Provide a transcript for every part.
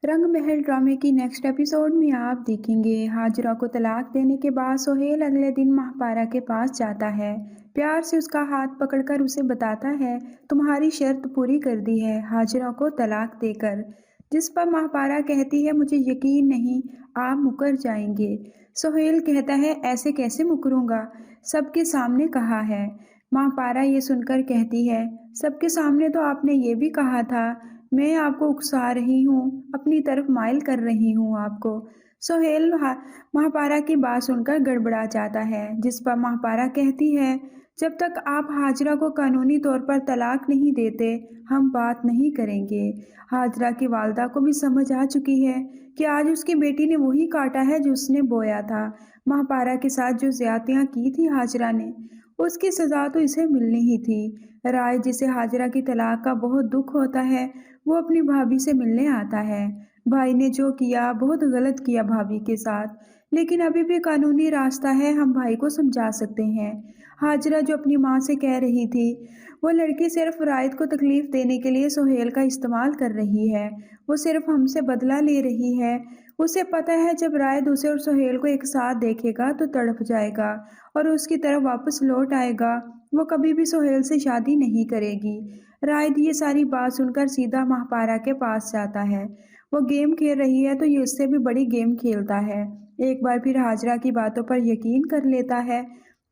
रंग महल ड्रामे की नेक्स्ट एपिसोड में आप देखेंगे हाजरा को तलाक देने के बाद सोहेल अगले दिन महापारा के पास जाता है। प्यार से उसका हाथ पकड़कर उसे बताता है, तुम्हारी शर्त पूरी कर दी है हाजरा को तलाक देकर। जिस पर महापारा कहती है, मुझे यकीन नहीं आप मुकर जाएंगे। सोहेल कहता है, ऐसे कैसे मुकरूंगा, सबके सामने कहा है। महापारा ये सुनकर कहती है, सबके सामने तो आपने ये भी कहा था, मैं आपको उकसा रही हूँ, अपनी तरफ माइल कर रही हूँ आपको। सोहेल महापारा की बात सुनकर गड़बड़ा जाता है, जिस पर महापारा कहती है, जब तक आप हाजरा को कानूनी तौर पर तलाक नहीं देते हम बात नहीं करेंगे। हाजरा की वालदा को भी समझ आ चुकी है कि आज उसकी बेटी ने वही काटा है जो उसने बोया था। महापारा के साथ जो ज्यादतियाँ की थी हाजरा ने, उसकी सज़ा तो इसे मिलनी ही थी। राय, जिसे हाजरा की तलाक का बहुत दुख होता है, वो अपनी भाभी से मिलने आता है। भाई ने जो किया बहुत गलत किया भाभी के साथ, लेकिन अभी भी कानूनी रास्ता है, हम भाई को समझा सकते हैं। हाजरा जो अपनी माँ से कह रही थी, वो लड़की सिर्फ रायत को तकलीफ देने के लिए सोहेल का इस्तेमाल कर रही है, वो सिर्फ हमसे बदला ले रही है। उसे पता है जब रायत उसे और सोहेल को एक साथ देखेगा तो तड़प जाएगा और उसकी तरफ वापस लौट आएगा। वो कभी भी सोहेल से शादी नहीं करेगी। रायत ये सारी बात सुनकर सीधा महापारा के पास जाता है। वो गेम खेल रही है तो ये उससे भी बड़ी गेम खेलता है। एक बार फिर हाजरा की बातों पर यकीन कर लेता है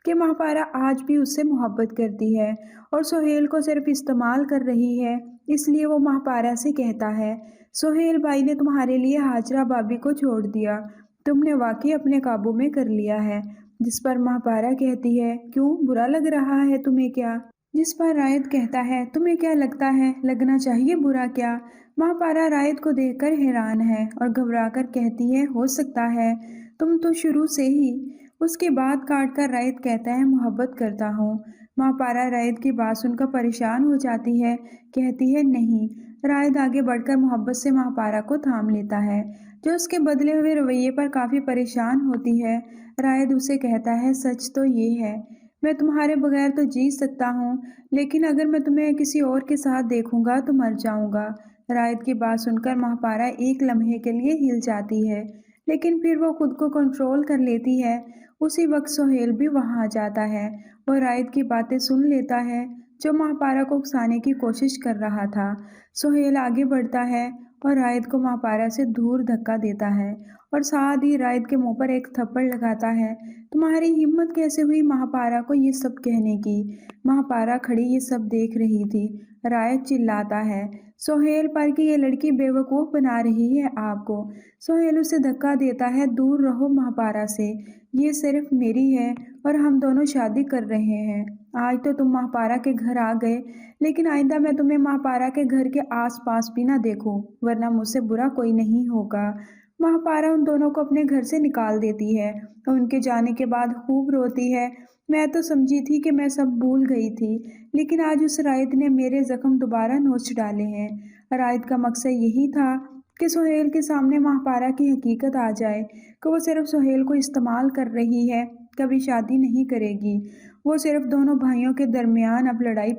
कि महापारा आज भी उससे मोहब्बत करती है और सोहेल को सिर्फ इस्तेमाल कर रही है। इसलिए वो महापारा से कहता है, सोहेल भाई ने तुम्हारे लिए हाजरा भाभी को छोड़ दिया, तुमने वाकई अपने काबू में कर लिया है। जिस पर महापारा कहती है, क्यों, बुरा लग रहा है तुम्हें क्या? जिस पर रायत कहता है, तुम्हें क्या लगता है, लगना चाहिए बुरा क्या? महापारा रायत को देखकर हैरान है और घबराकर कहती है, हो सकता है, तुम तो शुरू से ही। उसके बाद काट कर रायत कहता है, मोहब्बत करता हूँ। महापारा रायत की बात सुनकर परेशान हो जाती है, कहती है नहीं। रायत आगे बढ़कर मोहब्बत से महापारा को थाम लेता है, जो उसके बदले हुए रवैये पर काफ़ी परेशान होती है। रायत उसे कहता है, सच तो ये है, मैं तुम्हारे बगैर तो जी सकता हूँ, लेकिन अगर मैं तुम्हें किसी और के साथ देखूंगा तो मर जाऊंगा। रायत की बात सुनकर महापारा एक लम्हे के लिए हिल जाती है, लेकिन फिर वो खुद को कंट्रोल कर लेती है। उसी वक्त सोहेल भी वहां आ जाता है और रायत की बातें सुन लेता है, जो महापारा को उकसाने की कोशिश कर रहा था। सोहेल आगे बढ़ता है और रायत को महापारा से दूर धक्का देता है और साथ ही रायत के मुंह पर एक थप्पड़ लगाता है। तुम्हारी हिम्मत कैसे हुई महापारा को ये सब कहने की? महापारा खड़ी ये सब देख रही थी। रायत चिल्लाता है सोहेल पर कि ये लड़की बेवकूफ़ बना रही है आपको। सोहेल उसे धक्का देता है, दूर रहो महापारा से, ये सिर्फ मेरी है और हम दोनों शादी कर रहे हैं। आज तो तुम महापारा के घर आ गए, लेकिन आइंदा मैं तुम्हें महापारा के घर के आसपास भी ना देखूं, वरना मुझसे बुरा कोई नहीं होगा। महापारा उन दोनों को अपने घर से निकाल देती है और उनके जाने के बाद खूब रोती है। मैं तो समझी थी कि मैं सब भूल गई थी, लेकिन आज उस रायत ने मेरे जख्म दोबारा नोच डाले हैं। रायत का मकसद यही था कि सोहेल के सामने महापारा की हकीकत आ जाए कि वो सिर्फ सोहेल को इस्तेमाल कर रही है, कभी शादी नहीं करेगी। वो सिर्फ दोनों भाइयों के दरमियान अब लड़ाई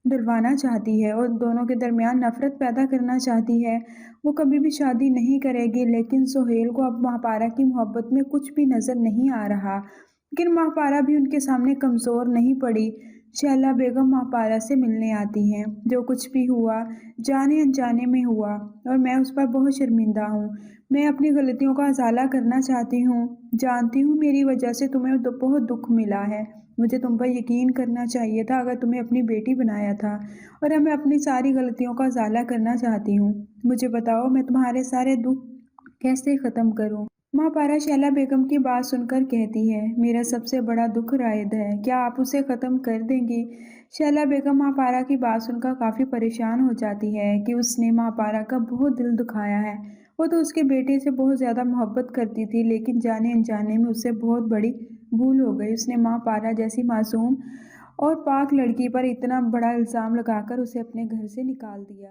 डलवाना चाहती है और दोनों के दरमियान नफरत पैदा करना चाहती है। वो कभी भी शादी नहीं करेगी, लेकिन सोहेल को अब महापारा की मोहब्बत में कुछ भी नज़र नहीं आ रहा। लेकिन महापारा भी उनके सामने कमज़ोर नहीं पड़ी। शैला बेगम महापारा से मिलने आती हैं। जो कुछ भी हुआ जाने अनजाने में हुआ और मैं उस पर बहुत शर्मिंदा हूँ। मैं अपनी गलतियों का अज़ाला करना चाहती हूँ। जानती हूँ मेरी वजह से तुम्हें बहुत दुख मिला है। मुझे तुम पर यकीन करना चाहिए था अगर तुम्हें अपनी बेटी बनाया था, और मैं अपनी सारी गलतियों का अज़ाला करना चाहती हूँ। मुझे बताओ, मैं तुम्हारे सारे दुख कैसे ख़त्म करूँ? महापारा शैला बेगम की बात सुनकर कहती है, मेरा सबसे बड़ा दुख रायद है, क्या आप उसे ख़त्म कर देंगी? शैला बेगम महापारा की बात सुनकर काफ़ी परेशान हो जाती है कि उसने महापारा का बहुत दिल दुखाया है। वो तो उसके बेटे से बहुत ज़्यादा मोहब्बत करती थी, लेकिन जाने अनजाने में उससे बहुत बड़ी भूल हो गई। उसने महापारा जैसी मासूम और पाक लड़की पर इतना बड़ा इल्ज़ाम लगाकर उसे अपने घर से निकाल दिया।